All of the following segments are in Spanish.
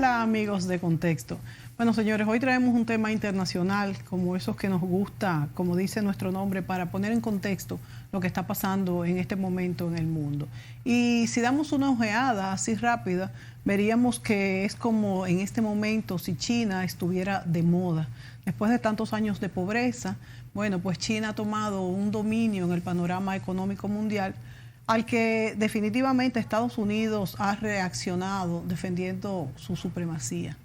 Hola amigos de Contexto. Bueno, señores, hoy traemos un tema internacional como esos que nos gusta, como dice nuestro nombre, para poner en contexto lo que está pasando en este momento en el mundo. Y si damos una ojeada así rápida, veríamos que es como en este momento si China estuviera de moda. Después de tantos años de pobreza, bueno, pues China ha tomado un dominio en el panorama económico mundial al que definitivamente Estados Unidos ha reaccionado defendiendo su supremacía.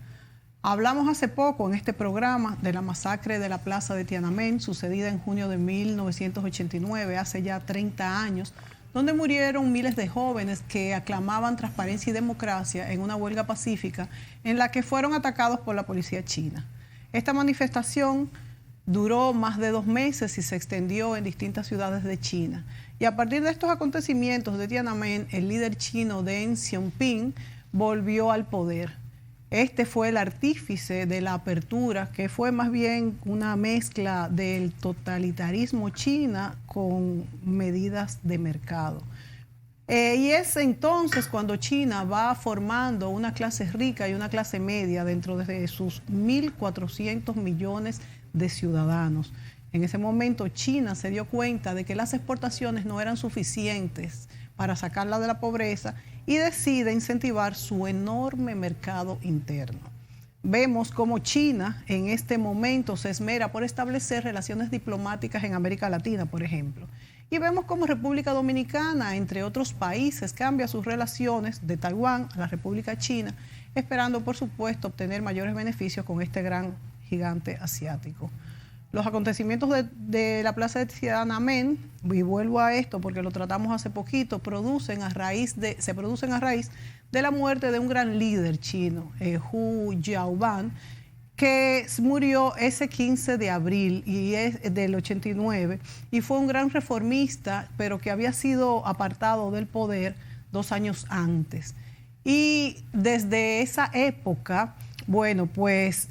Hablamos hace poco en este programa de la masacre de la plaza de Tiananmen, sucedida en junio de 1989, hace ya 30 años, donde murieron miles de jóvenes que aclamaban transparencia y democracia en una huelga pacífica en la que fueron atacados por la policía china. Esta manifestación duró más de 2 meses y se extendió en distintas ciudades de China. Y a partir de estos acontecimientos de Tiananmen, el líder chino Deng Xiaoping volvió al poder. Este fue el artífice de la apertura, que fue más bien una mezcla del totalitarismo china con medidas de mercado. Y es entonces cuando China va formando una clase rica y una clase media dentro de sus 1.400 millones de ciudadanos. En ese momento China se dio cuenta de que las exportaciones no eran suficientes para sacarla de la pobreza y decide incentivar su enorme mercado interno. Vemos cómo China en este momento se esmera por establecer relaciones diplomáticas en América Latina, por ejemplo. Y vemos cómo República Dominicana, entre otros países, cambia sus relaciones de Taiwán a la República China, esperando, por supuesto, obtener mayores beneficios con este gran gigante asiático. Los acontecimientos de la plaza de Tiananmen, y vuelvo a esto porque lo tratamos hace poquito, se producen a raíz de la muerte de un gran líder chino, Hu Yaoban, que murió ese 15 de abril y es del 89 y fue un gran reformista, pero que había sido apartado del poder 2 años antes. Y desde esa época, bueno, pues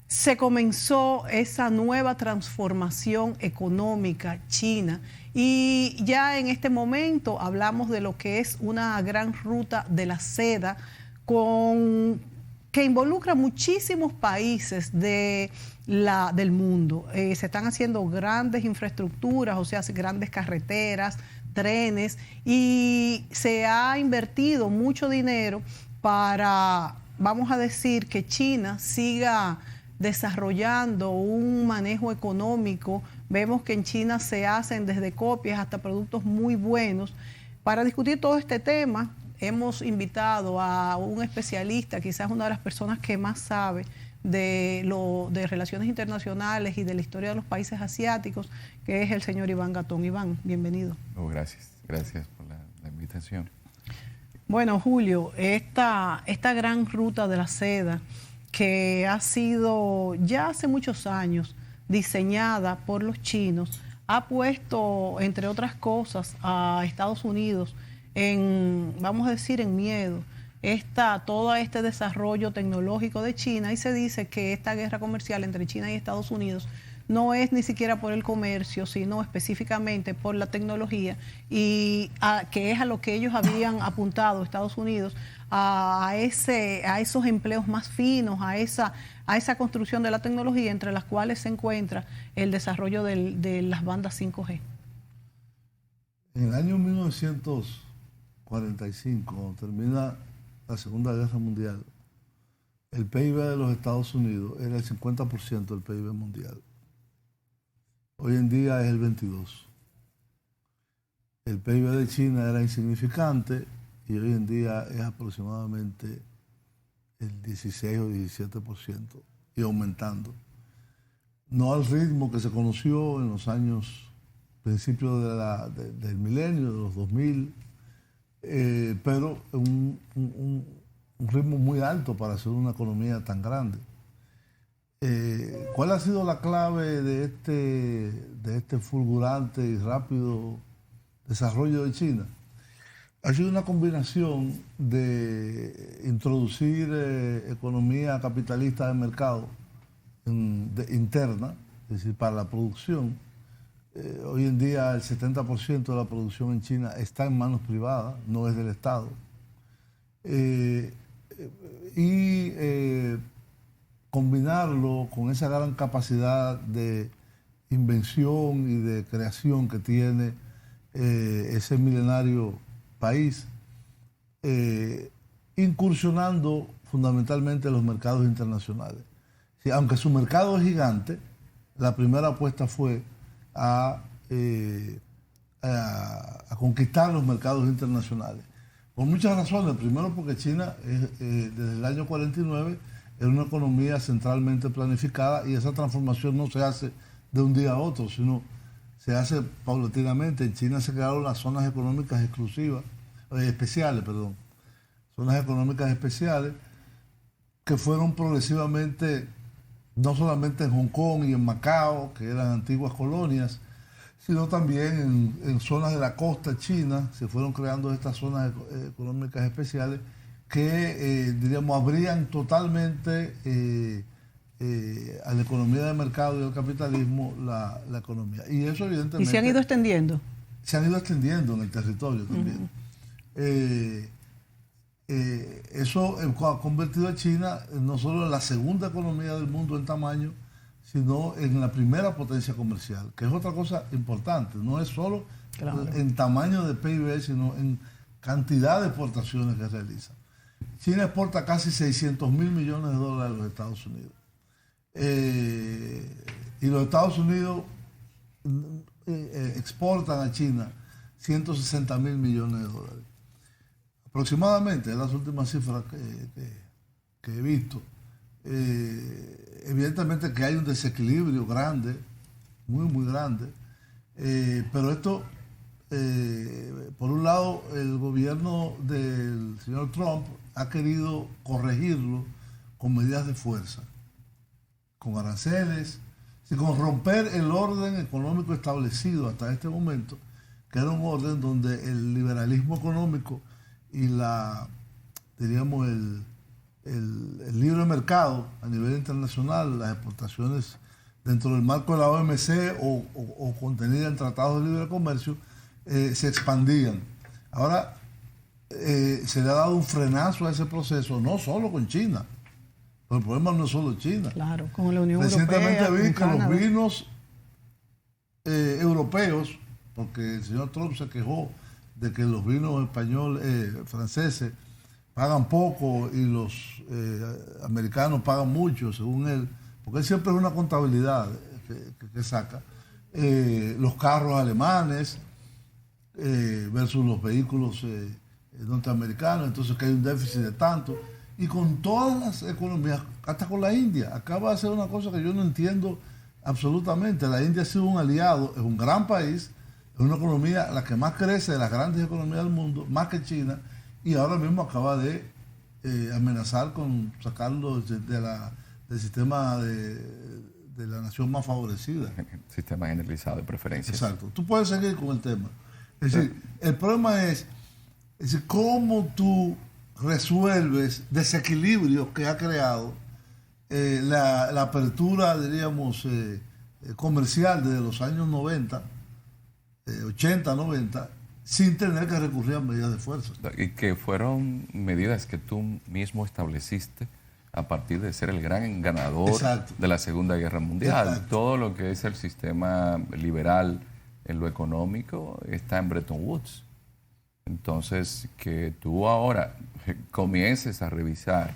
se comenzó esa nueva transformación económica china y ya en este momento hablamos de lo que es una gran ruta de la seda que involucra muchísimos países del mundo. Se están haciendo grandes infraestructuras, o sea, grandes carreteras, trenes, y se ha invertido mucho dinero para, vamos a decir, que China siga desarrollando un manejo económico. Vemos que en China se hacen desde copias hasta productos muy buenos. Para discutir todo este tema, hemos invitado a un especialista, quizás una de las personas que más sabe de relaciones internacionales y de la historia de los países asiáticos, que es el señor Iván Gatón. Iván, bienvenido. Oh, gracias por la invitación. Bueno, Julio, esta gran ruta de la seda, que ha sido ya hace muchos años diseñada por los chinos, ha puesto, entre otras cosas, a Estados Unidos vamos a decir, en miedo. Todo este desarrollo tecnológico de China, y se dice que esta guerra comercial entre China y Estados Unidos no es ni siquiera por el comercio, sino específicamente por la tecnología, y que es a lo que ellos habían apuntado, Estados Unidos, a esos empleos más finos, a esa construcción de la tecnología, entre las cuales se encuentra el desarrollo de las bandas 5G. En el año 1945, cuando termina la Segunda Guerra Mundial, el PIB de los Estados Unidos era el 50% del PIB mundial. Hoy en día es el 22%. El PIB de China era insignificante y hoy en día es aproximadamente el 16 o 17% y aumentando. No al ritmo que se conoció en los años, principios del milenio, de los 2000, pero un ritmo muy alto para hacer una economía tan grande. ¿Cuál ha sido la clave de este fulgurante y rápido desarrollo de China? Ha sido una combinación de introducir economía capitalista de mercado interna, es decir, para la producción. Hoy en día el 70% de la producción en China está en manos privadas, no es del Estado. combinarlo con esa gran capacidad de invención y de creación que tiene ese milenario país, incursionando fundamentalmente en los mercados internacionales. Sí, aunque su mercado es gigante, la primera apuesta fue a conquistar los mercados internacionales. Por muchas razones. Primero porque China desde el año 49 era una economía centralmente planificada y esa transformación no se hace de un día a otro, sino se hace paulatinamente. En China se crearon las zonas económicas especiales, zonas económicas especiales que fueron progresivamente, no solamente en Hong Kong y en Macao, que eran antiguas colonias, sino también en zonas de la costa china se fueron creando estas zonas económicas especiales que, diríamos, abrían totalmente a la economía de mercado y al capitalismo la economía. Y eso evidentemente... ¿Y se han ido extendiendo? Se han ido extendiendo en el territorio también. Eso ha convertido a China no solo en la segunda economía del mundo en tamaño, sino en la primera potencia comercial, que es otra cosa importante. No es solo en tamaño de PIB, sino en cantidad de exportaciones que realiza. China exporta casi 600 mil millones de dólares a los Estados Unidos. Y los Estados Unidos exportan a China 160 mil millones de dólares. Aproximadamente, es las últimas cifras que he visto. Evidentemente que hay un desequilibrio grande, muy grande, pero esto, por un lado, el gobierno del señor Trump ha querido corregirlo con medidas de fuerza, con aranceles, con romper el orden económico establecido hasta este momento, que era un orden donde el liberalismo económico y diríamos, el libre mercado a nivel internacional, las exportaciones dentro del marco de la OMC o contenidas en tratados de libre comercio, se expandían. Ahora se le ha dado un frenazo a ese proceso, no solo con China, pero el problema no es solo China. Claro, con la Unión Europea. Recientemente vi que Canadá. los vinos europeos, porque el señor Trump se quejó de que los vinos franceses pagan poco y los americanos pagan mucho, según él, porque él siempre es una contabilidad que saca. Los carros alemanes versus los vehículos norteamericanos, entonces que hay un déficit de tanto. Y con todas las economías, hasta con la India, acaba de hacer una cosa que yo no entiendo absolutamente. La India ha sido un aliado, es un gran país, es una economía la que más crece de las grandes economías del mundo, más que China, y ahora mismo acaba de amenazar con sacarlo del sistema de la nación más favorecida. Sistema generalizado de preferencias. Exacto. Tú puedes seguir con el tema. Es decir, el problema es cómo tú resuelves desequilibrios que ha creado la apertura, diríamos, comercial desde los años 90, 80, 90, sin tener que recurrir a medidas de fuerza. Y que fueron medidas que tú mismo estableciste a partir de ser el gran ganador Exacto. de la Segunda Guerra Mundial. Exacto. Todo lo que es el sistema liberal en lo económico está en Bretton Woods. Entonces, que tú ahora comiences a revisar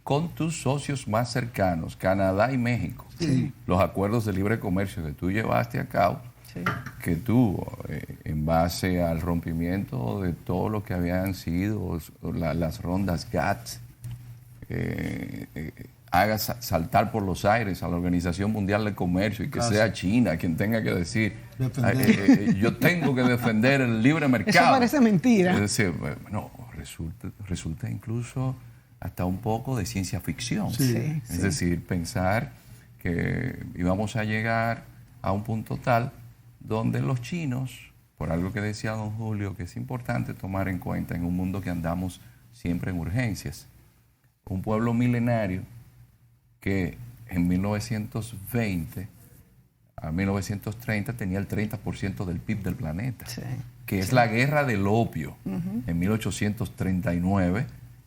con tus socios más cercanos, Canadá y México, Sí. los acuerdos de libre comercio que tú llevaste a cabo, Sí. que tú, en base al rompimiento de todo lo que habían sido las rondas GATT, hagas saltar por los aires a la Organización Mundial de Comercio y que sea China quien tenga que decir, yo tengo que defender el libre mercado. Eso parece mentira. Es decir, bueno, resulta incluso hasta un poco de ciencia ficción. Sí. Es decir, pensar que íbamos a llegar a un punto tal donde los chinos, por algo que decía don Julio, que es importante tomar en cuenta en un mundo que andamos siempre en urgencias, un pueblo milenario que en 1920 a 1930 tenía el 30% del PIB del planeta, Sí. que es la guerra del opio en 1839,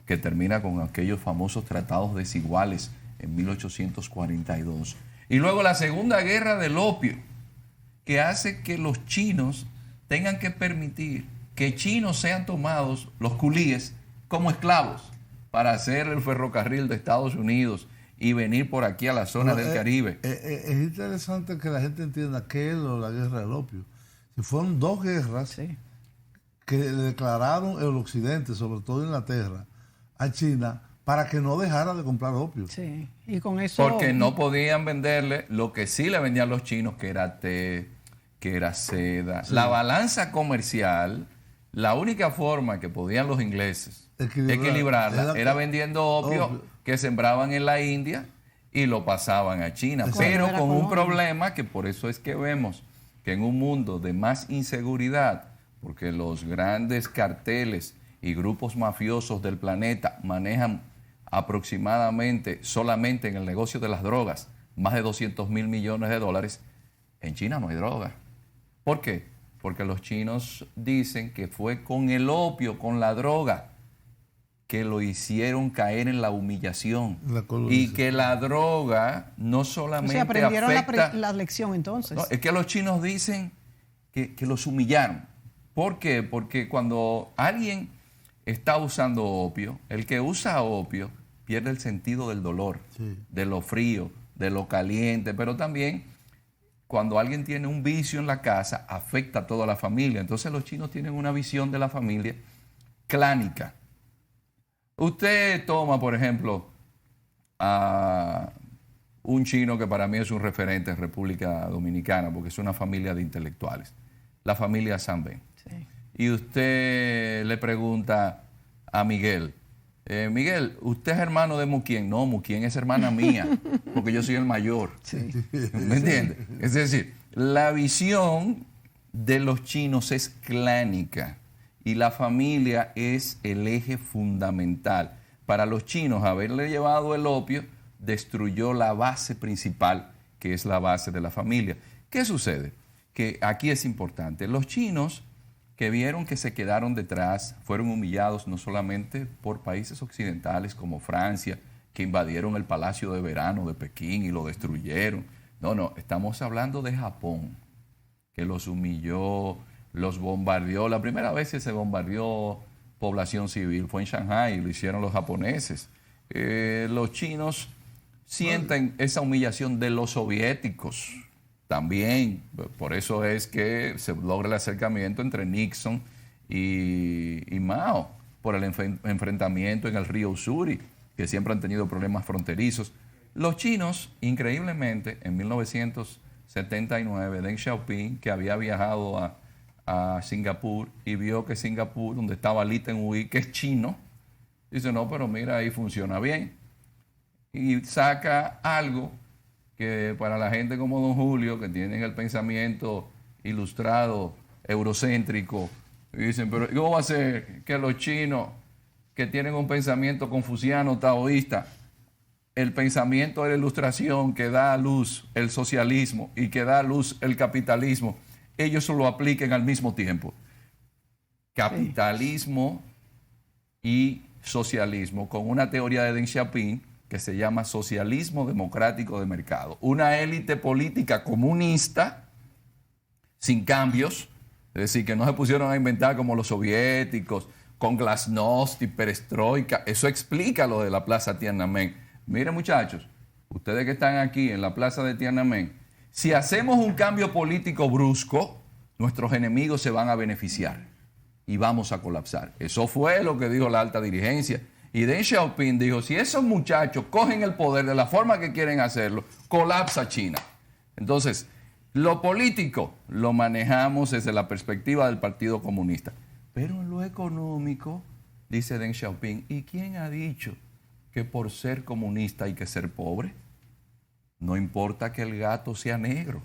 que termina con aquellos famosos tratados desiguales en 1842. Y luego la Segunda Guerra del Opio, que hace que los chinos tengan que permitir que chinos sean tomados, los culíes, como esclavos para hacer el ferrocarril de Estados Unidos y venir por aquí a la zona del Caribe. Es interesante que la gente entienda qué es la guerra del opio. Si fueron dos guerras que le declararon el occidente, sobre todo Inglaterra, a China para que no dejara de comprar opio. Sí, y con eso... Porque no podían venderle lo que sí le vendían los chinos, que era té, que era seda. Sí. La balanza comercial, la única forma que podían los ingleses equilibrarla era vendiendo opio que sembraban en la India y lo pasaban a China. Pero con un problema que por eso es que vemos que en un mundo de más inseguridad, porque los grandes carteles y grupos mafiosos del planeta manejan aproximadamente, solamente en el negocio de las drogas, más de 200.000 millones de dólares, en China no hay droga. ¿Por qué? Porque los chinos dicen que fue con el opio, con la droga, que lo hicieron caer en la humillación. Y que la droga no solamente aprendieron afecta... la lección entonces. No, es que los chinos dicen que los humillaron. ¿Por qué? Porque cuando alguien está usando opio, el que usa opio pierde el sentido del dolor, de lo frío, de lo caliente, pero también cuando alguien tiene un vicio en la casa, afecta a toda la familia. Entonces los chinos tienen una visión de la familia clánica. Usted toma, por ejemplo, a un chino que para mí es un referente en República Dominicana, porque es una familia de intelectuales, la familia Sanben. Sí. Y usted le pregunta a Miguel, Miguel, ¿usted es hermano de Muquien? No, Muquien es hermana mía, porque yo soy el mayor. Sí. ¿Me entiende? Es decir, la visión de los chinos es clánica y la familia es el eje fundamental. Para los chinos, haberle llevado el opio destruyó la base principal, que es la base de la familia. ¿Qué sucede? Que aquí es importante. Los chinos que vieron que se quedaron detrás, fueron humillados no solamente por países occidentales como Francia, que invadieron el Palacio de Verano de Pekín y lo destruyeron. No, estamos hablando de Japón, que los humilló, los bombardeó. La primera vez que se bombardeó población civil fue en Shanghái, y lo hicieron los japoneses. Los chinos sienten esa humillación de los soviéticos. También, por eso es que se logra el acercamiento entre Nixon y Mao, por el enfrentamiento en el río Ussuri, que siempre han tenido problemas fronterizos. Los chinos, increíblemente, en 1979, Deng Xiaoping, que había viajado a Singapur y vio que Singapur, donde estaba Lee Teng-hui, que es chino, dice, no, pero mira, ahí funciona bien. Y saca algo que para la gente como don Julio, que tienen el pensamiento ilustrado, eurocéntrico, y dicen, pero ¿cómo va a ser que los chinos que tienen un pensamiento confuciano, taoísta, el pensamiento de la ilustración que da a luz el socialismo y que da a luz el capitalismo, ellos lo apliquen al mismo tiempo? Capitalismo y socialismo, con una teoría de Deng Xiaoping que se llama socialismo democrático de mercado. Una élite política comunista, sin cambios, es decir, que no se pusieron a inventar como los soviéticos, con glasnost y perestroika. Eso explica lo de la Plaza Tiananmen. Miren, muchachos, ustedes que están aquí en la Plaza de Tiananmen, si hacemos un cambio político brusco, nuestros enemigos se van a beneficiar y vamos a colapsar. Eso fue lo que dijo la alta dirigencia. Y Deng Xiaoping dijo, si esos muchachos cogen el poder de la forma que quieren hacerlo, colapsa China. Entonces, lo político lo manejamos desde la perspectiva del Partido Comunista. Pero en lo económico, dice Deng Xiaoping, ¿y quién ha dicho que por ser comunista hay que ser pobre? No importa que el gato sea negro.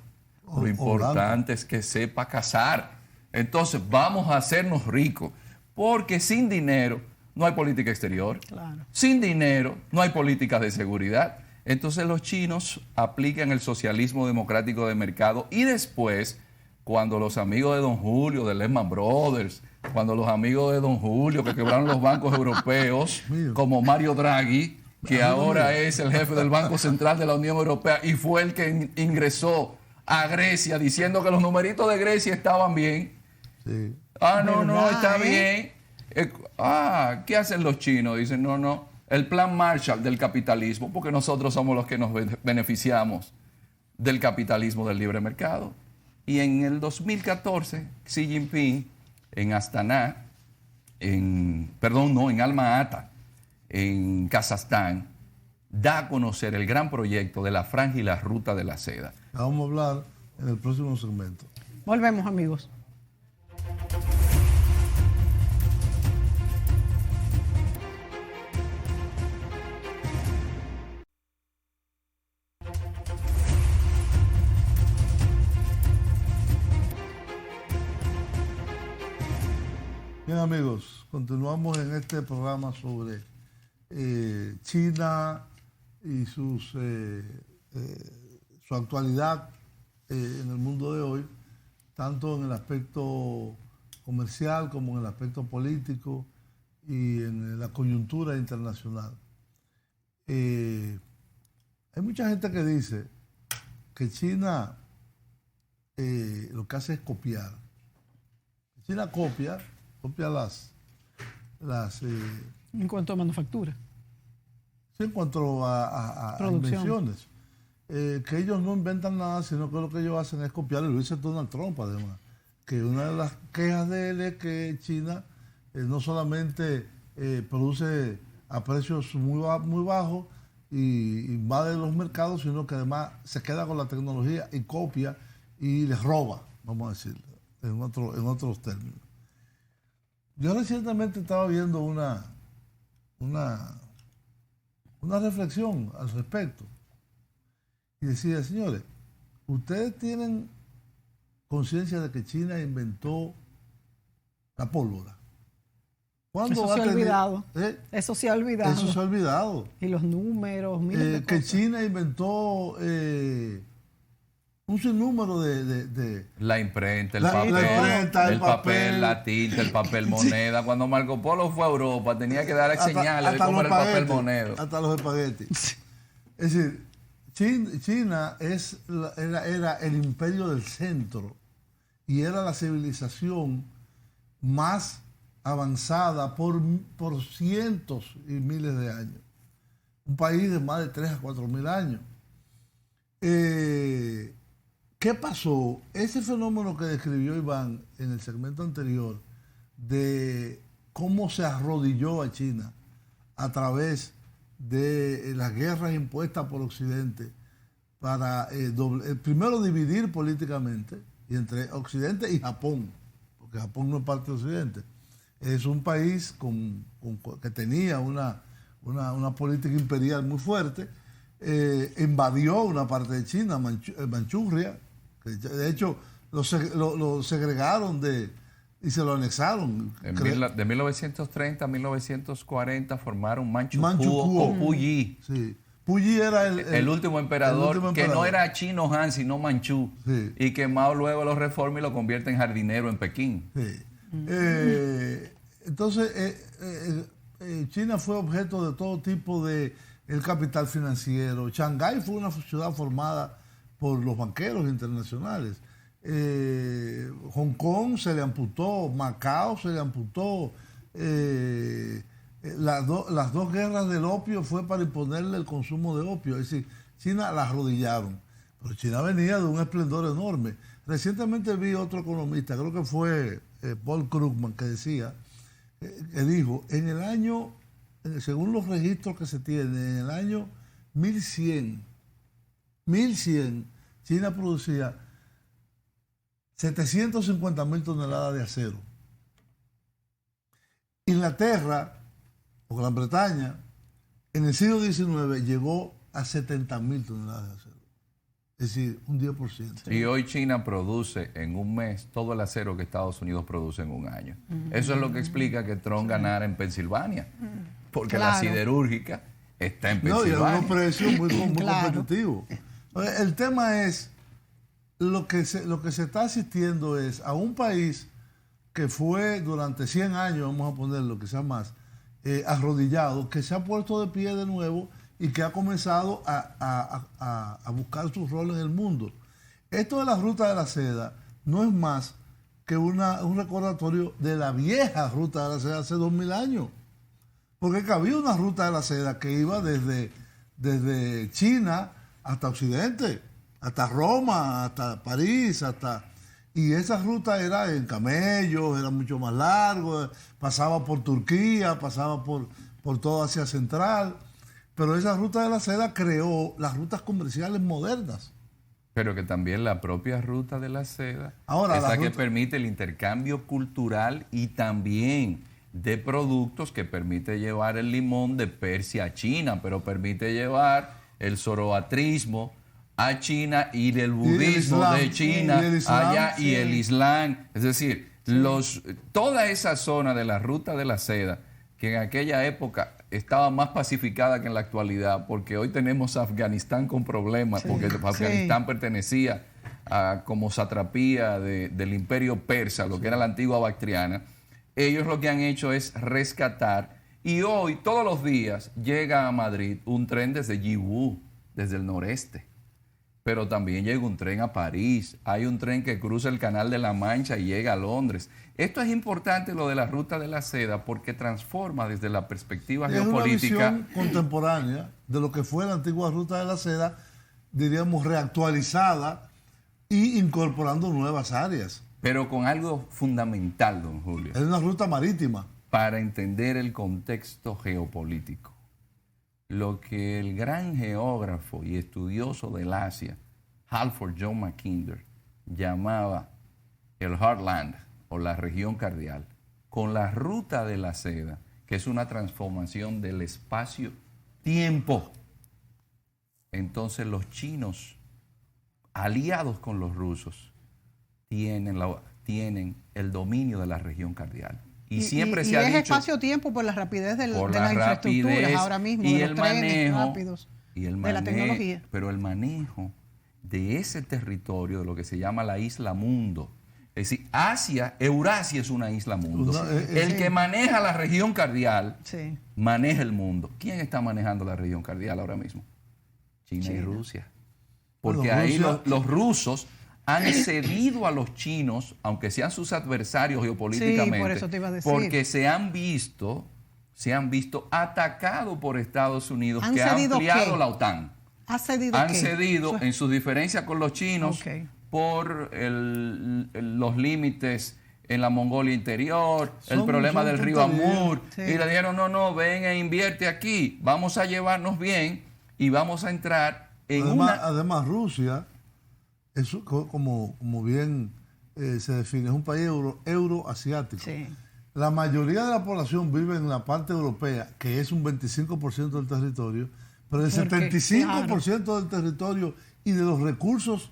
Lo importante es que sepa cazar. Entonces, vamos a hacernos ricos, porque sin dinero no hay política exterior. Claro. Sin dinero no hay políticas de seguridad. Entonces los chinos aplican el socialismo democrático de mercado y después, cuando los amigos de don Julio, de Lehman Brothers, cuando los amigos de Don Julio, que quebraron los bancos europeos, como Mario Draghi, que ahora es el jefe del Banco Central de la Unión Europea y fue el que ingresó a Grecia diciendo que los numeritos de Grecia estaban bien. Sí. No, está bien. ¿Qué hacen los chinos? Dicen, no, el plan Marshall del capitalismo, porque nosotros somos los que nos beneficiamos del capitalismo del libre mercado. Y en el 2014, Xi Jinping, en Astana, en Alma-Ata, en Kazajstán, da a conocer el gran proyecto de la Franja y la Ruta de la Seda. Vamos a hablar en el próximo segmento. Volvemos, amigos. Bien, amigos, continuamos en este programa sobre China y su actualidad en el mundo de hoy, tanto en el aspecto comercial como en el aspecto político y en la coyuntura internacional. Hay mucha gente que dice que China lo que hace es copiar. China copia En cuanto a manufactura. Sí, en cuanto a invenciones. Que ellos no inventan nada, sino que lo que ellos hacen es copiar. Y lo dice Donald Trump, además. Que una de las quejas de él es que China no solamente produce a precios muy bajos y invade los mercados, sino que además se queda con la tecnología y copia y les roba, vamos a decir, en otros términos. Yo recientemente estaba viendo una reflexión al respecto y decía, señores, ustedes tienen conciencia de que China inventó la pólvora. Eso se ha olvidado. Eso se ha olvidado. Eso se ha olvidado. Y los números, que China inventó un sinnúmero de la imprenta, el papel, la tinta, el papel moneda. Sí. Cuando Marco Polo fue a Europa tenía que dar señales de cómo era el papel moneda. Hasta los espaguetis. Es decir, China era el imperio del centro y era la civilización más avanzada por cientos y miles de años. Un país de más de 3 a 4 mil años. ¿Qué pasó? Ese fenómeno que describió Iván en el segmento anterior de cómo se arrodilló a China a través de las guerras impuestas por Occidente para primero dividir políticamente y entre Occidente y Japón, porque Japón no es parte de Occidente. Es un país que tenía una política imperial muy fuerte, invadió una parte de China, Manchuria, que de hecho lo segregaron y se lo anexaron. De 1930 a 1940 formaron Manchukuo o Puyi. Sí. Puyi era el último emperador, que no era chino Han, sino manchú. Sí. Y que Mao luego lo reforma y lo convierte en jardinero en Pekín. Sí. Entonces, China fue objeto de todo tipo de el capital financiero. Shanghái fue una ciudad formada por los banqueros internacionales. Hong Kong se le amputó, Macao se le amputó. Las dos guerras del opio fue para imponerle el consumo de opio. Es decir, China la arrodillaron. Pero China venía de un esplendor enorme. Recientemente vi otro economista, creo que fue Paul Krugman, que decía, que dijo, según los registros que se tienen, en el año 1100, China producía 750.000 toneladas de acero. Inglaterra o Gran Bretaña en el siglo XIX llegó a 70.000 toneladas de acero. Es decir, un 10%. Y hoy China produce en un mes todo el acero que Estados Unidos produce en un año. Eso es lo que explica que Trump ganara en Pensilvania. Porque la siderúrgica está en Pensilvania. No, y a unos precios muy competitivos. El tema es, lo que se está asistiendo es a un país que fue durante 100 años, vamos a ponerlo, quizás más, arrodillado, que se ha puesto de pie de nuevo y que ha comenzado a buscar su rol en el mundo. Esto de la Ruta de la Seda no es más que un recordatorio de la vieja Ruta de la Seda hace 2000 años. Porque había una Ruta de la Seda que iba desde China hasta Occidente, hasta Roma, hasta París, y esa ruta era en camellos, era mucho más largo, pasaba por Turquía, pasaba por toda Asia Central, pero esa Ruta de la Seda creó las rutas comerciales modernas. Pero que también la propia Ruta de la Seda Ahora, es la que ruta... permite el intercambio cultural y también de productos, que permite llevar el limón de Persia a China, pero permite llevar el zoroastrismo a China y del budismo Islam, de China allá, sí. y el Islam. Es decir, toda esa zona de la Ruta de la Seda, que en aquella época estaba más pacificada que en la actualidad, porque hoy tenemos Afganistán con problemas, porque Afganistán pertenecía como satrapía del imperio persa, lo que era la antigua Bactriana. Ellos lo que han hecho es rescatar, y hoy, todos los días, llega a Madrid un tren desde Yiwu, desde el noreste. Pero también llega un tren a París, hay un tren que cruza el Canal de la Mancha y llega a Londres. Esto es importante, lo de la Ruta de la Seda, porque transforma desde la perspectiva geopolítica. Es una visión contemporánea de lo que fue la antigua Ruta de la Seda, diríamos reactualizada y incorporando nuevas áreas. Pero con algo fundamental, don Julio. Es una ruta marítima. Para entender el contexto geopolítico. Lo que el gran geógrafo y estudioso del Asia, Halford John Mackinder, llamaba el Heartland o la región cardial, con la Ruta de la Seda, que es una transformación del espacio-tiempo. Entonces los chinos, aliados con los rusos, tienen el dominio de la región cardial. Y siempre se ha dicho, es espacio-tiempo por la rapidez de las rapidez infraestructuras ahora mismo, y de el los trenes manejo, rápidos, y el de la tecnología. Pero el manejo de ese territorio, de lo que se llama la isla mundo. Es decir, Eurasia es una isla mundo. El que maneja la región cardial, maneja el mundo. ¿Quién está manejando la región cardial ahora mismo? China y Rusia. Porque ahí los rusos han cedido a los chinos, aunque sean sus adversarios geopolíticamente, por eso te iba a decir. porque se han visto atacados por Estados Unidos, que ha ampliado la OTAN. Han cedido en sus diferencias con los chinos por los límites en la Mongolia interior, el problema del río Amur, y le dijeron, no, ven e invierte aquí, vamos a llevarnos bien y vamos a entrar en Además, Rusia, eso, como bien se define, es un país euroasiático. Sí. La mayoría de la población vive en la parte europea, que es un 25% del territorio, pero el 75% del territorio y de los recursos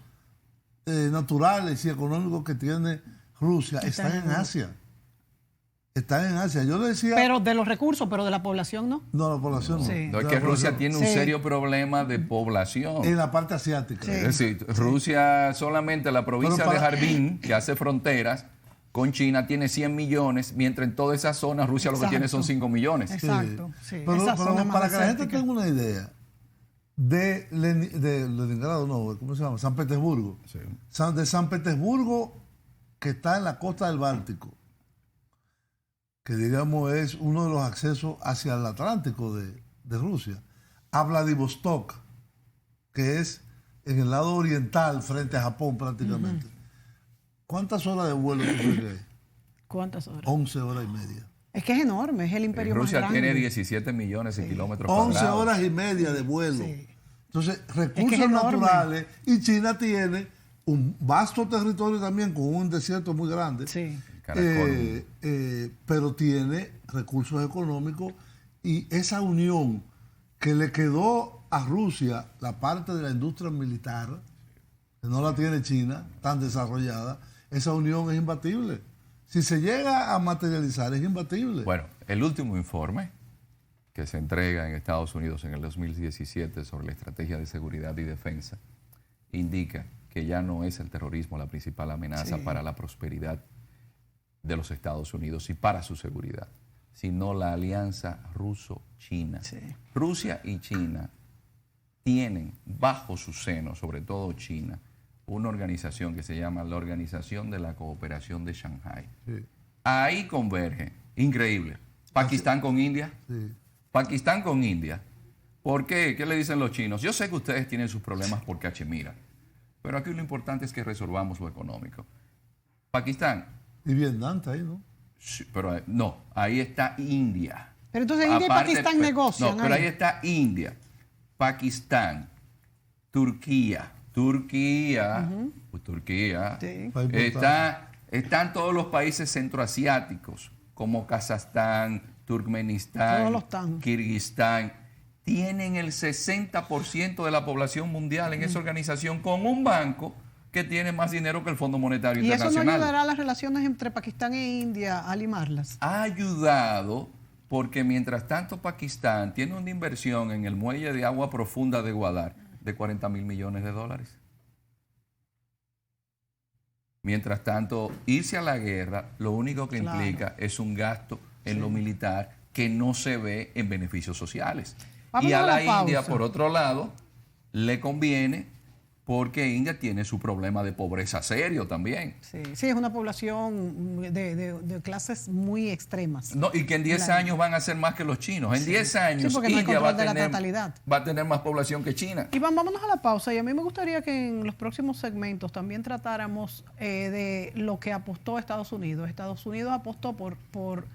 naturales y económicos que tiene Rusia están en Asia. Están en Asia. Yo le decía... Pero de los recursos, pero de la población no. No, la población no. Sí. No, es que Rusia tiene un serio problema de población. En la parte asiática. Es decir, Rusia solamente la provincia de Harbin, que hace fronteras con China, tiene 100 millones, mientras en toda esa zona Rusia lo que tiene son 5 millones. Exacto. Pero para que la gente tenga una idea, de Leningrado, no, ¿cómo se llama? San Petersburgo. Sí. De San Petersburgo, que está en la costa del Báltico, que digamos es uno de los accesos hacia el Atlántico de Rusia, a Vladivostok, que es en el lado oriental frente a Japón prácticamente. ¿Cuántas horas de vuelo tú crees que hay? ¿Cuántas horas? 11 horas y media. Es que es enorme, es el imperio más grande. Rusia tiene 17 millones de kilómetros cuadrados. 11 horas y media de vuelo. Sí. Entonces, recursos naturales, y China tiene un vasto territorio también con un desierto muy grande. Sí. Pero tiene recursos económicos, y esa unión que le quedó a Rusia, la parte de la industria militar, que no la tiene China, tan desarrollada, esa unión es imbatible. Si se llega a materializar, es imbatible. Bueno, el último informe que se entrega en Estados Unidos en el 2017 sobre la estrategia de seguridad y defensa indica que ya no es el terrorismo la principal amenaza para la prosperidad de los Estados Unidos y para su seguridad, sino la alianza ruso-china. Sí. Rusia y China tienen bajo su seno, sobre todo China, una organización que se llama la Organización de la Cooperación de Shanghái. Sí. Ahí converge, increíble, Pakistán con India, Sí. Pakistán con India. ¿Por qué? ¿Qué le dicen los chinos? Yo sé que ustedes tienen sus problemas por Cachemira, pero aquí lo importante es que resolvamos lo económico. Pakistán, Y Vietnam está ahí, ¿no? sí, pero no, ahí está India. Pero entonces India Aparte, y Pakistán negocian. No, pero ahí está India, Pakistán, Turquía. Pues Turquía. Sí. País importante. Están todos los países centroasiáticos, como Kazajstán, Turkmenistán, Todos los están. Kirguistán. Tienen el 60% de la población mundial en esa organización con un banco que tiene más dinero que el Fondo Monetario ¿Y eso no Internacional. ayudará a las relaciones entre Pakistán e India a limarlas? Ha ayudado porque mientras tanto Pakistán tiene una inversión en el muelle de agua profunda de Gwadar de 40 mil millones de dólares. Mientras tanto, irse a la guerra lo único que Claro. implica es un gasto en lo militar que no se ve en beneficios sociales. Vamos Y a a la la pausa. India, por otro lado, le conviene porque India tiene su problema de pobreza serio también. Sí, sí, es una población de clases muy extremas. No, y que en 10 Claro. años van a ser más que los chinos. En 10 años Sí, porque no hay India va control a, de la totalidad. va a tener más población que China. Iván, vámonos a la pausa y a mí me gustaría que en los próximos segmentos también tratáramos de lo que apostó Estados Unidos. Estados Unidos apostó por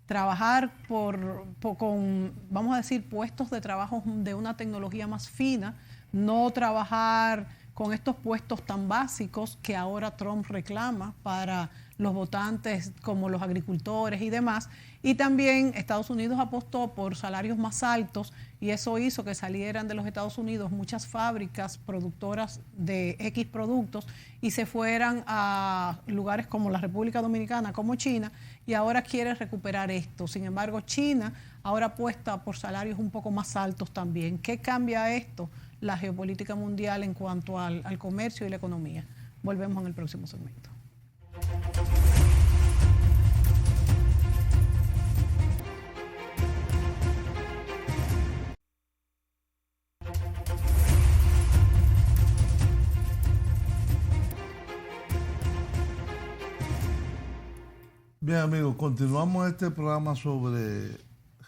trabajar con, vamos a decir, puestos de trabajo de una tecnología más fina, no trabajar con estos puestos tan básicos que ahora Trump reclama para los votantes como los agricultores y demás. Y también Estados Unidos apostó por salarios más altos y eso hizo que salieran de los Estados Unidos muchas fábricas productoras de X productos y se fueran a lugares como la República Dominicana, como China, y ahora quiere recuperar esto. Sin embargo, China ahora apuesta por salarios un poco más altos también. ¿Qué cambia esto? La geopolítica mundial en cuanto al comercio y la economía. Volvemos en el próximo segmento. Bien, amigos, continuamos este programa sobre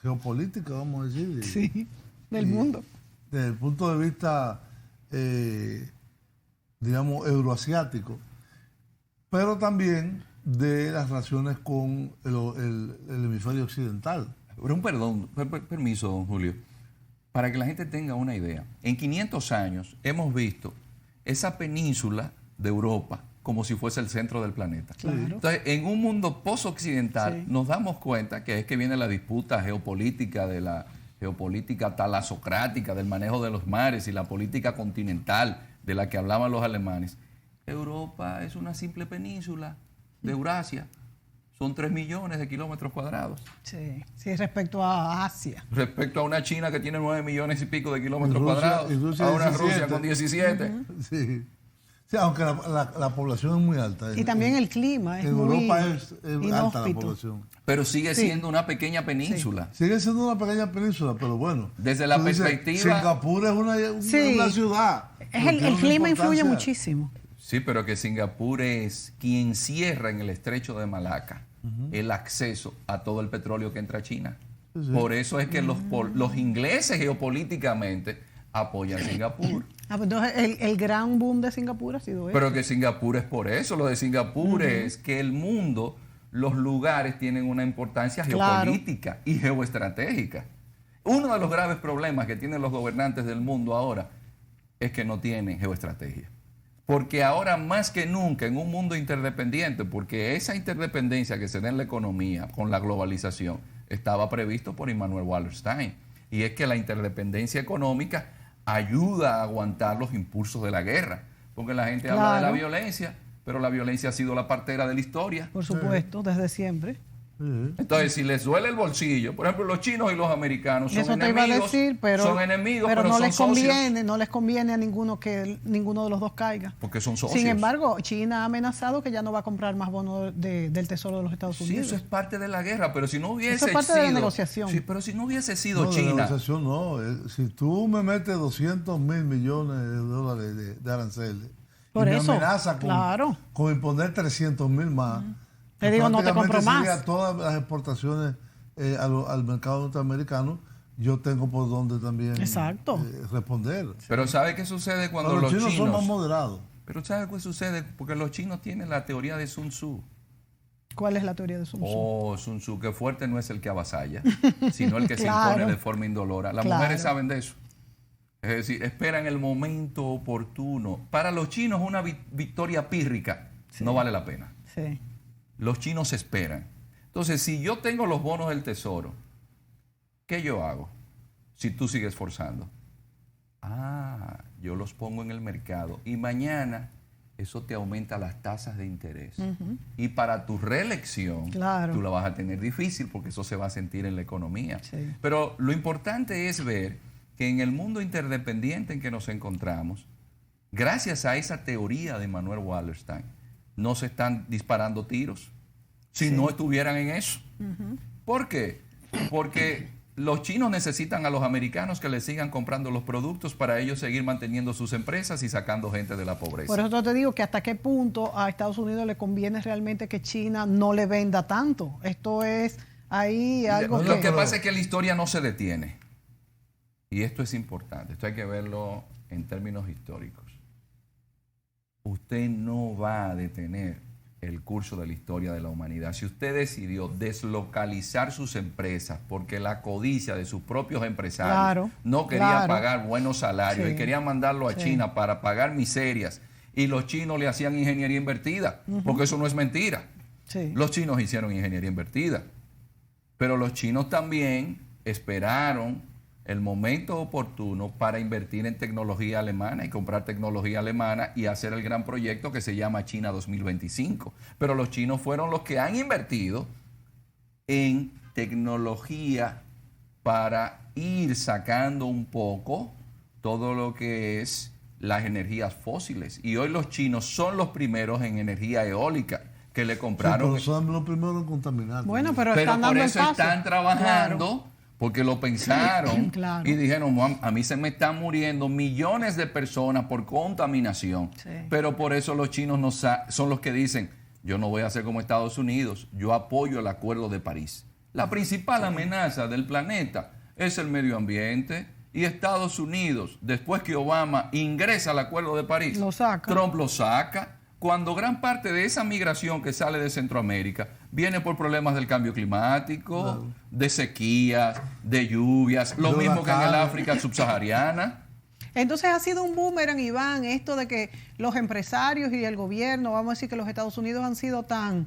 geopolítica, vamos a decir. Sí, del mundo. Desde el punto de vista, digamos, euroasiático, pero también de las relaciones con el hemisferio occidental. Pero permiso, don Julio, para que la gente tenga una idea. En 500 años hemos visto esa península de Europa como si fuese el centro del planeta. Claro. Entonces, en un mundo post-occidental Sí. nos damos cuenta que es que viene la disputa geopolítica de la geopolítica talasocrática, del manejo de los mares y la política continental de la que hablaban los alemanes. Europa es una simple península de Eurasia. Son 3 millones de kilómetros cuadrados. Sí, sí, respecto a Asia. Respecto a una China que tiene 9 millones y pico de kilómetros Y Rusia- cuadrados. y Rusia A una 17. Rusia con 17. Sí. Sí, aunque la población es muy alta. Y también el clima es en muy Europa es alta la inhóspito. población. Pero sigue Sí. siendo una pequeña península. Sigue siendo una pequeña península, pero bueno. Desde la tú dices, perspectiva- Singapur es Sí. una ciudad. Es no el tiene una clima influye importancia. muchísimo. Sí, pero que Singapur es quien cierra en el estrecho de Malaca el acceso a todo el petróleo que entra a China. Sí, sí. Por eso es que los ingleses geopolíticamente apoyan Singapur. Pues entonces el gran boom de Singapur ha sido eso. Pero que Singapur es por eso. Lo de Singapur es que el mundo, los lugares tienen una importancia Claro. geopolítica y geoestratégica. Uno de los graves problemas que tienen los gobernantes del mundo ahora es que no tienen geoestrategia. Porque ahora más que nunca en un mundo interdependiente, porque esa interdependencia que se da en la economía con la globalización estaba previsto por Immanuel Wallerstein. Y es que la interdependencia económica ayuda a aguantar los impulsos de la guerra. Porque la gente habla de la Claro. violencia, pero la violencia ha sido la partera de la historia. Por supuesto, desde siempre. Entonces, si les duele el bolsillo, por ejemplo, los chinos y los americanos son Eso te enemigos, iba a decir, pero no son les socios. no les conviene a ninguno que ninguno de los dos caiga. Porque son socios. Sin embargo, China ha amenazado que ya no va a comprar más bonos del Tesoro de los Estados Unidos. Sí, eso es parte de la guerra, pero si no hubiese eso es parte sido, de la negociación. Sí, pero si no hubiese sido no, China. La negociación no. Si tú me metes 200 mil millones de dólares de aranceles por y eso, me amenaza con imponer 300 mil más, te digo, no te compro más. Sería todas las exportaciones al mercado norteamericano, yo tengo por donde también responder. Pero ¿sabe qué sucede cuando los chinos son más chinos moderados? Pero ¿sabe qué sucede? Porque los chinos tienen la teoría de Sun Tzu. ¿Cuál es la teoría de Sun Tzu? Oh, Sun Tzu, que fuerte no es el que avasalla, sino el que se impone de forma indolora. Las mujeres saben de eso. Es decir, esperan el momento oportuno. Para los chinos una victoria pírrica no vale la pena. Sí. Los chinos esperan. Entonces, si yo tengo los bonos del tesoro, ¿qué yo hago? Si tú sigues forzando. Yo los pongo en el mercado y mañana eso te aumenta las tasas de interés. Y para tu reelección, tú la vas a tener difícil porque eso se va a sentir en la economía. Sí. Pero lo importante es ver que en el mundo interdependiente en que nos encontramos, gracias a esa teoría de Manuel Wallerstein, no se están disparando tiros si no estuvieran en eso. ¿Por qué? Porque los chinos necesitan a los americanos que les sigan comprando los productos para ellos seguir manteniendo sus empresas y sacando gente de la pobreza. Por eso te digo que hasta qué punto a Estados Unidos le conviene realmente que China no le venda tanto. Esto es ahí algo Lo que pasa es que la historia no se detiene. Y esto es importante. Esto hay que verlo en términos históricos. Usted no va a detener el curso de la historia de la humanidad. Si usted decidió deslocalizar sus empresas porque la codicia de sus propios empresarios no quería pagar buenos salarios y querían mandarlo a China para pagar miserias, y los chinos le hacían ingeniería invertida, porque eso no es mentira. Los chinos hicieron ingeniería invertida, pero los chinos también esperaron el momento oportuno para invertir en tecnología alemana y comprar tecnología alemana y hacer el gran proyecto que se llama China 2025. Pero los chinos fueron los que han invertido en tecnología para ir sacando un poco todo lo que es las energías fósiles. Y hoy los chinos son los primeros en energía eólica que le compraron. Pero son los primeros en contaminar. Bueno, pero están por eso están trabajando. Porque lo pensaron y dijeron, a mí se me están muriendo millones de personas por contaminación. Pero por eso los chinos son los que dicen, yo no voy a hacer como Estados Unidos, yo apoyo el Acuerdo de París. La principal amenaza del planeta es el medio ambiente, y Estados Unidos, después que Obama ingresa al Acuerdo de París, Trump lo saca. Cuando gran parte de esa migración que sale de Centroamérica viene por problemas del cambio climático, de sequías, de lluvias, lo mismo que en el África subsahariana. Entonces ha sido un boomerang, Iván, esto de que los empresarios y el gobierno, vamos a decir que los Estados Unidos han sido tan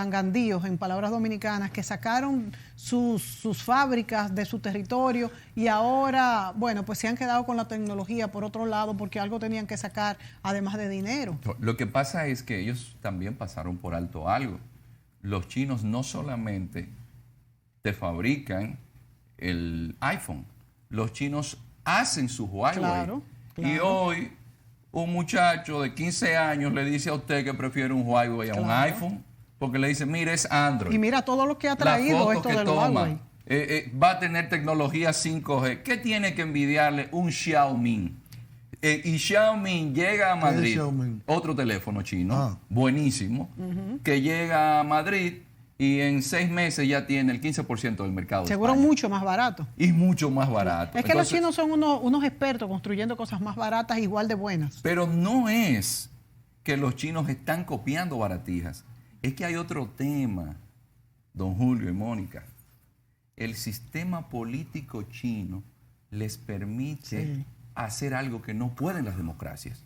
gandíos, en palabras dominicanas, que sacaron sus fábricas de su territorio y ahora, pues se han quedado con la tecnología por otro lado porque algo tenían que sacar además de dinero. Lo que pasa es que ellos también pasaron por alto algo. Los chinos no solamente te fabrican el iPhone, los chinos hacen su Huawei. Y hoy un muchacho de 15 años le dice a usted que prefiere un Huawei a un iPhone, porque le dice, mire, es Android. Y mira todo lo que ha traído esto del Huawei. Va a tener tecnología 5G. ¿Qué tiene que envidiarle un Xiaomi? Y Xiaomi llega a Madrid, otro teléfono chino, buenísimo, que llega a Madrid y en 6 meses ya tiene el 15% del mercado. Seguro mucho más barato. Y mucho más barato. Es que los chinos son unos expertos construyendo cosas más baratas igual de buenas. Pero no es que los chinos están copiando baratijas. Es que hay otro tema, don Julio y Mónica. El sistema político chino les permite hacer algo que no pueden las democracias.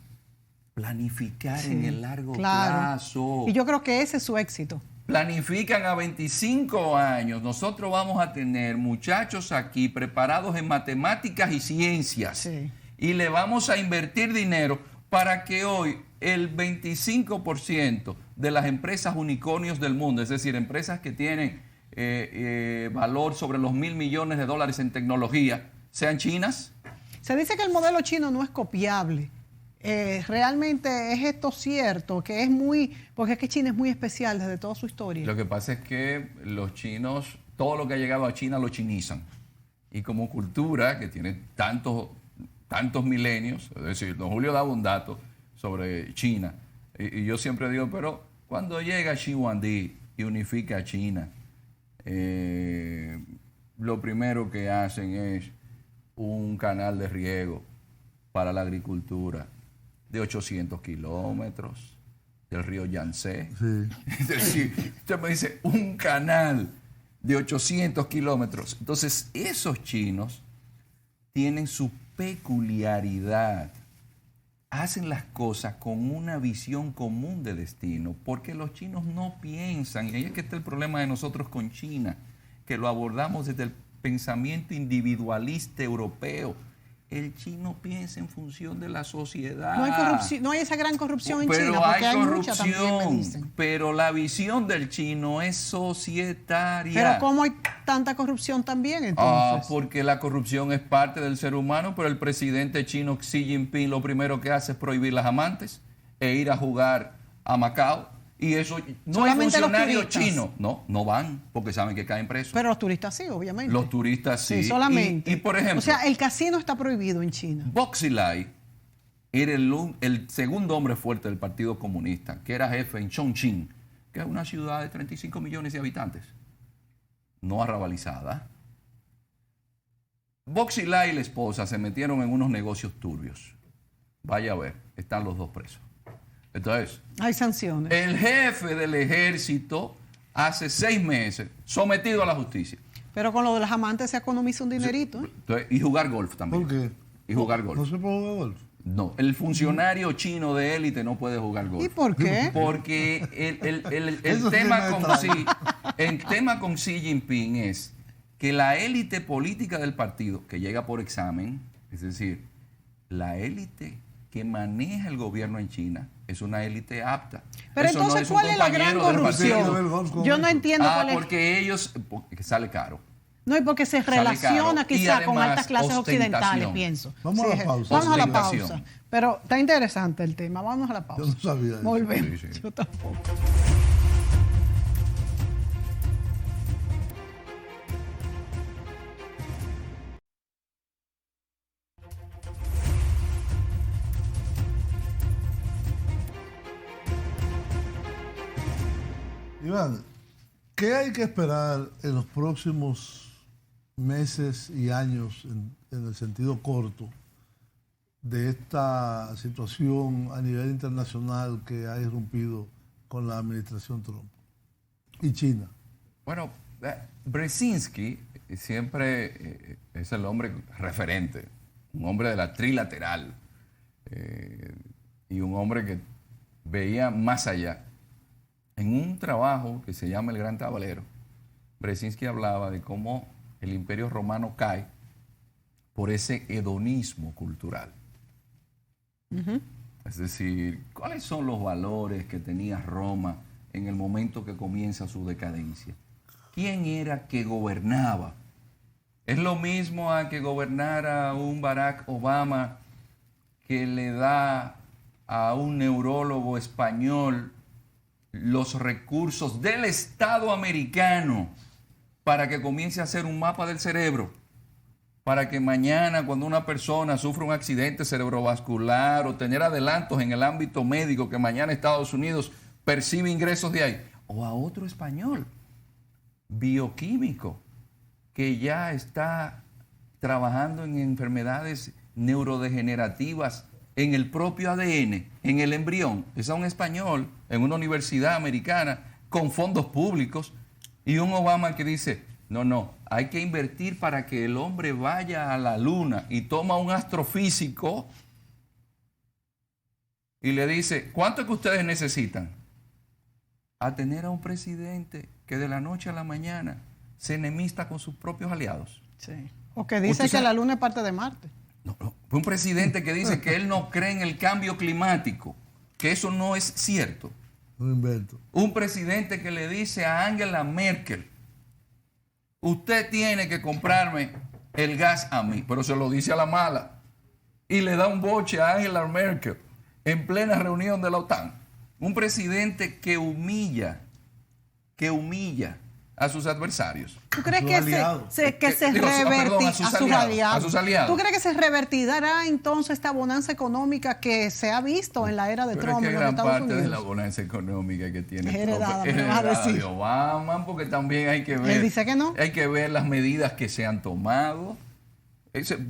Planificar en el largo plazo. Y yo creo que ese es su éxito. Planifican a 25 años. Nosotros vamos a tener muchachos aquí preparados en matemáticas y ciencias. Y le vamos a invertir dinero para que hoy el 25% de las empresas unicornios del mundo, es decir, empresas que tienen valor sobre los $1.000 millones en tecnología, sean chinas? Se dice que el modelo chino no es copiable. ¿Realmente es esto cierto? Que es porque es que China es muy especial desde toda su historia. Lo que pasa es que los chinos, todo lo que ha llegado a China lo chinizan. Y como cultura que tiene tantos milenios, es decir, don Julio daba un dato sobre China. Y yo siempre digo, pero cuando llega Xi Huangdi y unifica a China, lo primero que hacen es un canal de riego para la agricultura de 800 kilómetros del río Yangtze. Sí. Es decir, usted me dice, un canal de 800 kilómetros. Entonces, esos chinos tienen su peculiaridad. Hacen las cosas con una visión común de destino, porque los chinos no piensan, y ahí es que está el problema de nosotros con China, que lo abordamos desde el pensamiento individualista europeo. El chino piensa en función de la sociedad. No hay corrupción, no hay esa gran corrupción en pero China, porque hay mucha también, me dicen. corrupción, pero la visión del chino es societaria. Pero ¿cómo hay tanta corrupción también entonces? Porque la corrupción es parte del ser humano, pero el presidente chino Xi Jinping lo primero que hace es prohibir las amantes e ir a jugar a Macao. Y eso, no hay funcionarios chinos. No van, porque saben que caen presos. Pero los turistas sí, obviamente. Los turistas sí. Sí, solamente. Y por ejemplo, o sea, el casino está prohibido en China. Boxilai era el segundo hombre fuerte del Partido Comunista, que era jefe en Chongqing, que es una ciudad de 35 millones de habitantes, no arrabalizada. Boxilai y la esposa se metieron en unos negocios turbios. Vaya a ver, están los dos presos. Entonces, hay sanciones. El jefe del ejército hace 6 meses sometido a la justicia. Pero con lo de las amantes se economiza un dinerito. Entonces, y jugar golf también. ¿Por qué? Y jugar golf. ¿No se puede jugar golf? No, el funcionario chino de élite no puede jugar golf. ¿Y por qué? Porque el tema con Xi Jinping es que la élite política del partido, que llega por examen, es decir, la élite que maneja el gobierno en China es una élite apta. Pero eso entonces, no es ¿cuál es la gran corrupción? Yo no entiendo cuál es. Porque sale caro. No, y porque se relaciona quizá con altas clases occidentales, pienso. Vamos a la pausa. Vamos a la pausa. Pero está interesante el tema. Vamos a la pausa. Yo no sabía eso. Volvemos. Sí. Yo tampoco. Iván, ¿qué hay que esperar en los próximos meses y años, en el sentido corto, de esta situación a nivel internacional que ha irrumpido con la administración Trump y China? Bueno, Brzezinski siempre es el hombre referente, un hombre de la trilateral y un hombre que veía más allá. En un trabajo que se llama El Gran Tablero, Brzezinski hablaba de cómo el Imperio Romano cae por ese hedonismo cultural. Es decir, ¿cuáles son los valores que tenía Roma en el momento que comienza su decadencia? ¿Quién era que gobernaba? Es lo mismo a que gobernara un Barack Obama que le da a un neurólogo español los recursos del Estado americano para que comience a hacer un mapa del cerebro, para que mañana cuando una persona sufra un accidente cerebrovascular o tener adelantos en el ámbito médico, que mañana Estados Unidos percibe ingresos de ahí, o a otro español bioquímico que ya está trabajando en enfermedades neurodegenerativas en el propio ADN, en el embrión. Es a un español en una universidad americana con fondos públicos y un Obama que dice, no, hay que invertir para que el hombre vaya a la luna, y toma un astrofísico y le dice, ¿cuánto es que ustedes necesitan? A tener a un presidente que de la noche a la mañana se enemista con sus propios aliados. Sí. O que dice que la luna es parte de Marte. No. Fue un presidente que dice que él no cree en el cambio climático, que eso no es cierto. Un invento. Un presidente que le dice a Angela Merkel, usted tiene que comprarme el gas a mí, pero se lo dice a la mala. Y le da un boche a Angela Merkel en plena reunión de la OTAN. Un presidente que humilla a sus adversarios. ¿Tú crees sus que aliados. se Digo, perdón, revertirá a sus aliados. ¿Tú crees que se revertirá entonces esta bonanza económica que se ha visto en la era de Pero Trump es que en los gran Estados parte Unidos? de la bonanza económica que tiene Es Trump heredada, es me vas a heredada decir. de Obama, porque también hay que ver. Él dice que no. Hay que ver las medidas que se han tomado.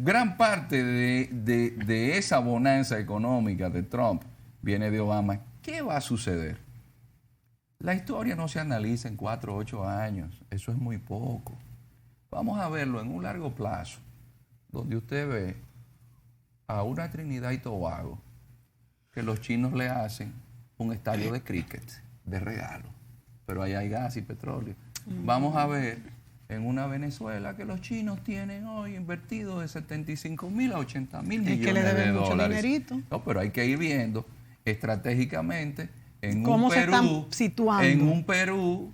Gran parte de esa bonanza económica de Trump viene de Obama. ¿Qué va a suceder? La historia no se analiza en 4 o 8 años. Eso es muy poco. Vamos a verlo en un largo plazo, donde usted ve a una Trinidad y Tobago que los chinos le hacen un estadio de cricket de regalo, pero ahí hay gas y petróleo. Vamos a ver en una Venezuela que los chinos tienen hoy invertido de 75.000 a 80.000 millones que le deben de mucho dólares. dinerito. No, pero hay que ir viendo estratégicamente en ¿Cómo un se están Perú, situando? en un Perú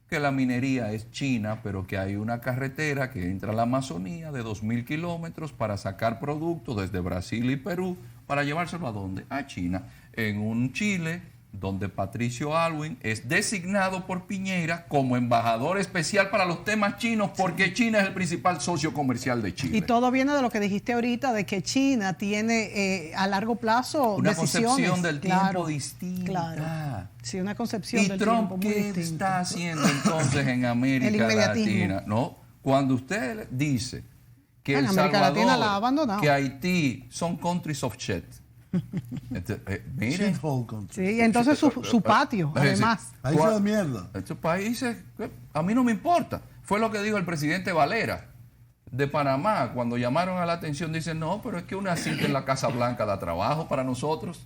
que la minería es china, pero que hay una carretera que entra a la Amazonía de 2.000 kilómetros para sacar productos desde Brasil y Perú para llevárselo ¿a dónde? A China. En un Chile donde Patricio Aylwin es designado por Piñera como embajador especial para los temas chinos, porque China es el principal socio comercial de Chile. Y todo viene de lo que dijiste ahorita, de que China tiene a largo plazo una decisiones. concepción del tiempo Claro, distinta. claro. Sí, una concepción ¿Y del Trump tiempo muy qué distinta. está haciendo entonces en América inmediatismo. Latina? No, cuando usted dice que En El América Latina Salvador, la ha abandonado. que Haití son countries of shit. Miren, Shithole country. Sí, y entonces su patio, además. Ahí se da mierda. estos países, a mí no me importa. Fue lo que dijo el presidente Valera de Panamá cuando llamaron a la atención. Dicen, no, pero es que una cita en la Casa Blanca da trabajo para nosotros.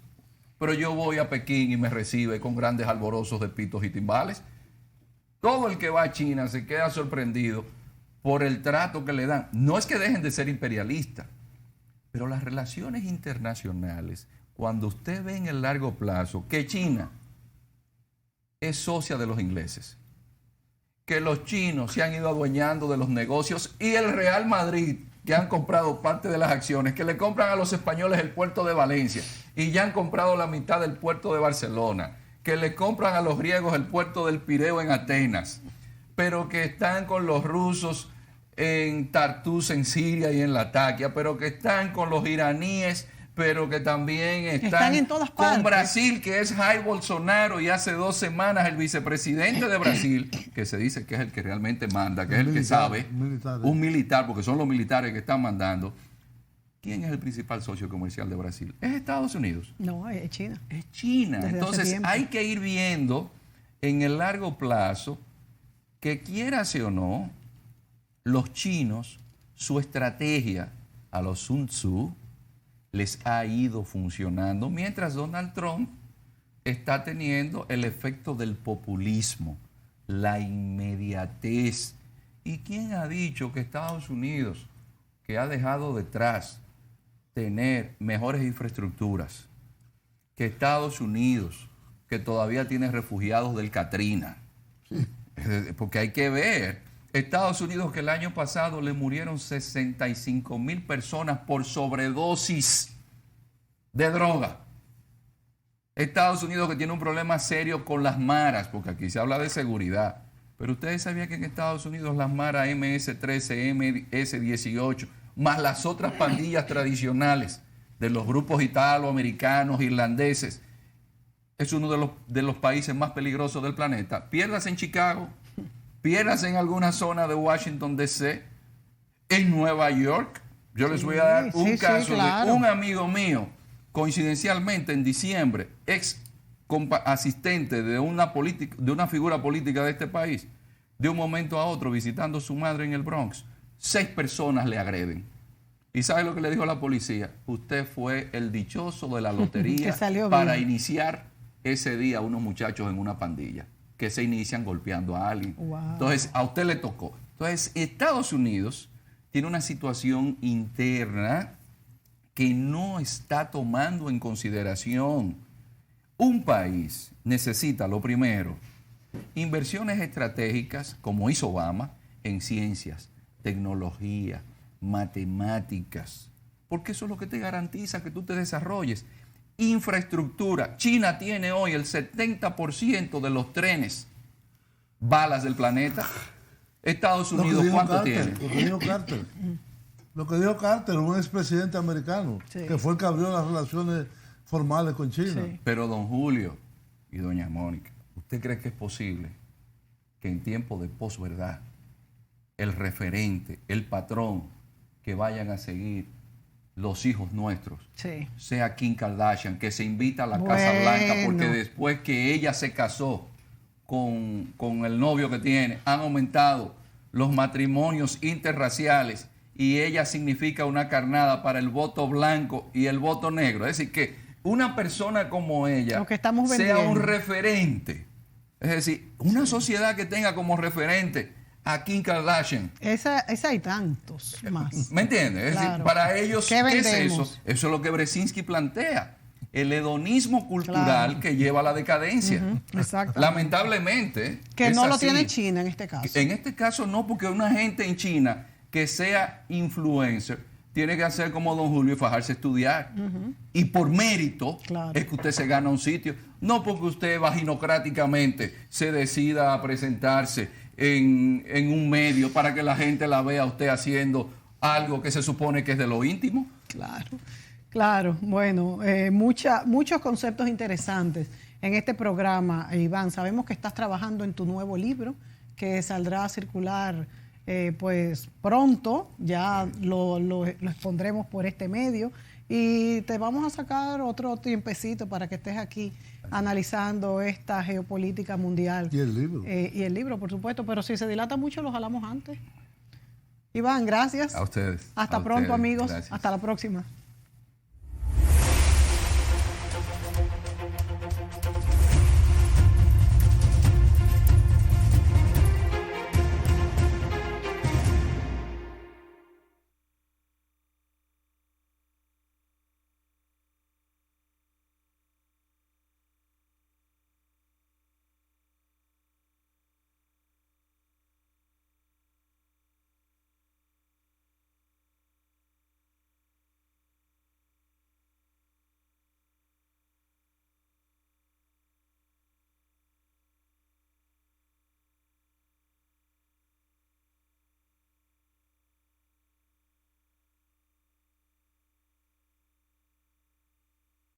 Pero yo voy a Pekín y me recibe con grandes alborosos de pitos y timbales. Todo el que va a China se queda sorprendido por el trato que le dan. No es que dejen de ser imperialistas, pero las relaciones internacionales, cuando usted ve en el largo plazo que China es socia de los ingleses, que los chinos se han ido adueñando de los negocios y el Real Madrid, que han comprado parte de las acciones, que le compran a los españoles el puerto de Valencia y ya han comprado la mitad del puerto de Barcelona, que le compran a los griegos el puerto del Pireo en Atenas, pero que están con los rusos en Tartus, en Siria y en Latakia, pero que están con los iraníes, pero que también están en todas con partes. Brasil, que es Jair Bolsonaro, y hace 2 semanas el vicepresidente de Brasil, que se dice que es el que realmente manda, que es el que sabe, un militar, porque son los militares que están mandando. ¿Quién es el principal socio comercial de Brasil? Es Estados Unidos. No, es China. Es China. Desde hace Entonces tiempo. hay que ir viendo en el largo plazo que quierase o no, los chinos, su estrategia a los Sun Tzu les ha ido funcionando, mientras Donald Trump está teniendo el efecto del populismo, la inmediatez. ¿Y quién ha dicho que Estados Unidos, que ha dejado detrás tener mejores infraestructuras, que Estados Unidos, que todavía tiene refugiados del Katrina? Porque hay que ver, Estados Unidos, que el año pasado le murieron 65,000 personas por sobredosis de droga. Estados Unidos, que tiene un problema serio con las maras, porque aquí se habla de seguridad. Pero ustedes sabían que en Estados Unidos las maras MS-13, MS-18, más las otras pandillas tradicionales de los grupos italoamericanos, irlandeses, es uno de los países más peligrosos del planeta. Pierdas en Chicago, pierdas en alguna zona de Washington, D.C., en Nueva York. Yo les voy a dar un caso de un amigo mío, coincidencialmente en diciembre, asistente de una figura política de este país, de un momento a otro visitando a su madre en el Bronx, 6 personas le agreden. ¿Y sabe lo que le dijo la policía? Usted fue el dichoso de la lotería para iniciar ese día a unos muchachos en una pandilla que se inician golpeando a alguien. Wow. Entonces, a usted le tocó. Entonces, Estados Unidos tiene una situación interna que no está tomando en consideración. Un país necesita, lo primero, inversiones estratégicas, como hizo Obama, en ciencias, tecnología, matemáticas, porque eso es lo que te garantiza que tú te desarrolles. Infraestructura. China tiene hoy el 70% de los trenes, balas del planeta. Estados Unidos, ¿cuánto tiene? Lo que dijo Carter. Lo que dijo Carter, un expresidente americano, Sí. que fue el que abrió las relaciones formales con China. Sí. Pero don Julio y doña Mónica, ¿usted cree que es posible que en tiempos de posverdad el referente, el patrón que vayan a seguir los hijos nuestros Sí. sea Kim Kardashian, que se invita a la Casa Blanca porque Bueno. después que ella se casó con el novio que tiene, han aumentado los matrimonios interraciales y ella significa una carnada para el voto blanco y el voto negro? Es decir, que una persona como ella Lo que estamos sea vendiendo. un referente. Es decir, una sociedad que tenga como referente a Kim Kardashian. Esa hay tantos más. ¿Me entiendes? Es decir, Claro. para ellos, ¿Qué ¿qué es vendemos? eso? Eso es lo que Brzezinski plantea. El hedonismo cultural Claro. que lleva a la decadencia. Exacto. Lamentablemente. Que es no lo así. tiene China en este caso. En este caso no, porque una gente en China que sea influencer tiene que hacer como don Julio y fajarse a estudiar. Y por mérito Claro. es que usted se gana un sitio. No porque usted vaginocráticamente se decida a presentarse en un medio para que la gente la vea a usted haciendo algo que se supone que es de lo íntimo. Claro, claro. Bueno, muchos conceptos interesantes en este programa, Iván. Sabemos que estás trabajando en tu nuevo libro, que saldrá a circular pues pronto. Ya lo expondremos por este medio. Y te vamos a sacar otro tiempecito para que estés aquí analizando esta geopolítica mundial. Y el libro. Y el libro, por supuesto. Pero si se dilata mucho, lo jalamos antes. Iván, gracias. A ustedes. Hasta A pronto, ustedes. amigos. Gracias. Hasta la próxima.